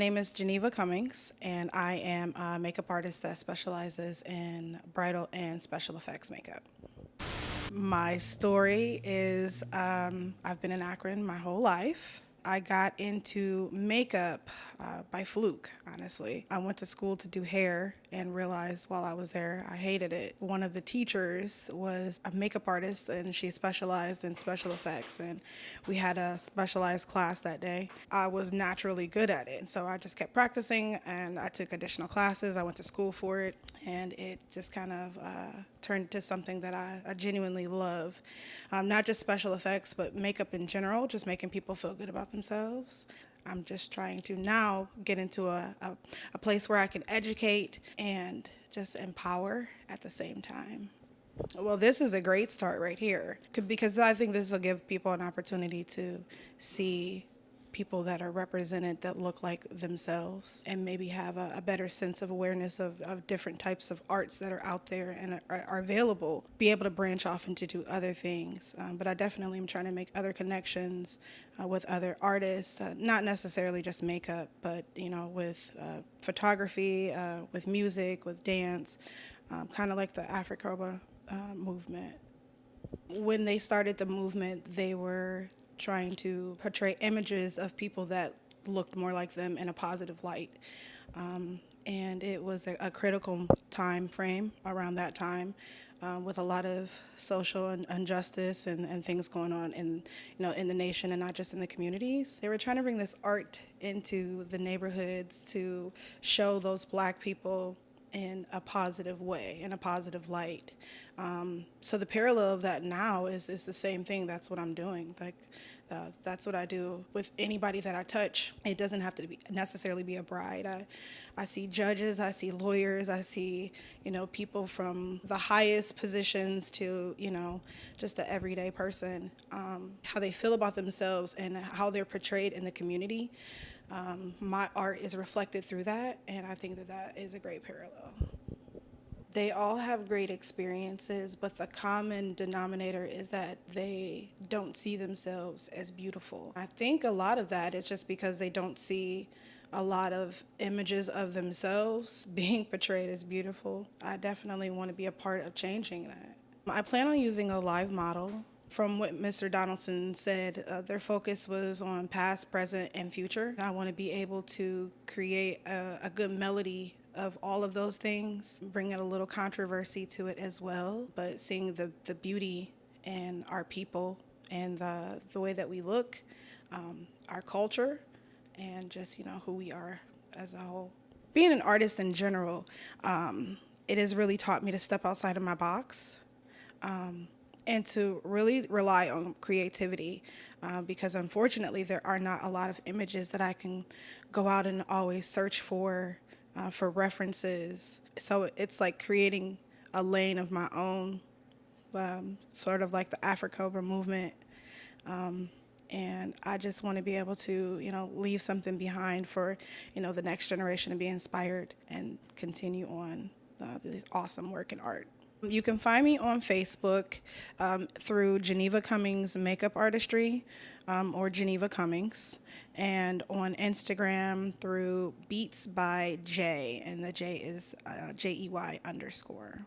name is Jenniva Cummings, and I am a makeup artist that specializes in bridal and special effects makeup. My story is I've been in Akron my whole life. I got into makeup by fluke, honestly. I went to school to do hair and realized while I was there I hated it. One of the teachers was a makeup artist and she specialized in special effects, and we had a specialized class that day. I was naturally good at it, and so I just kept practicing and I took additional classes. I went to school for it, and it just kind of turned into something that I genuinely love. Not just special effects, but makeup in general, just making people feel good about themselves. I'm just trying to now get into a place where I can educate and just empower at the same time. Well, this is a great start right here, because I think this will give people an opportunity to see people that are represented that look like themselves and maybe have a better sense of awareness of different types of arts that are out there and are available, be able to branch off and to do other things. But I definitely am trying to make other connections with other artists, not necessarily just makeup, but with photography, with music, with dance, kind of like the AfriCOBRA movement. When they started the movement, they were trying to portray images of people that looked more like them in a positive light. And it was a critical time frame around that time, with a lot of social injustice and things going on in the nation and not just in the communities. They were trying to bring this art into the neighborhoods to show those Black people in a positive way, in a positive light. So the parallel of that now is the same thing. That's what I'm doing. That's what I do with anybody that I touch. It doesn't have to necessarily be a bride. I see judges, I see lawyers, I see people from the highest positions to just the everyday person. How they feel about themselves and how they're portrayed in the community. My art is reflected through that, and I think that is a great parallel. They all have great experiences, but the common denominator is that they don't see themselves as beautiful. I think a lot of that is just because they don't see a lot of images of themselves being portrayed as beautiful. I definitely want to be a part of changing that. I plan on using a live model. From what Mr. Donaldson said, their focus was on past, present, and future. I want to be able to create a good melody of all of those things, bring a little controversy to it as well, but seeing the beauty in our people and the way that we look, our culture, and just who we are as a whole. Being an artist in general, it has really taught me to step outside of my box. And to really rely on creativity, because unfortunately there are not a lot of images that I can go out and always search for references. So it's like creating a lane of my own, sort of like the AfriCOBRA movement. And I just want to be able to, leave something behind for, the next generation to be inspired and continue on this awesome work in art. You can find me on Facebook through Jenniva Cummings Makeup Artistry, or Jenniva Cummings, and on Instagram through Beats by J, and the J is JEY_.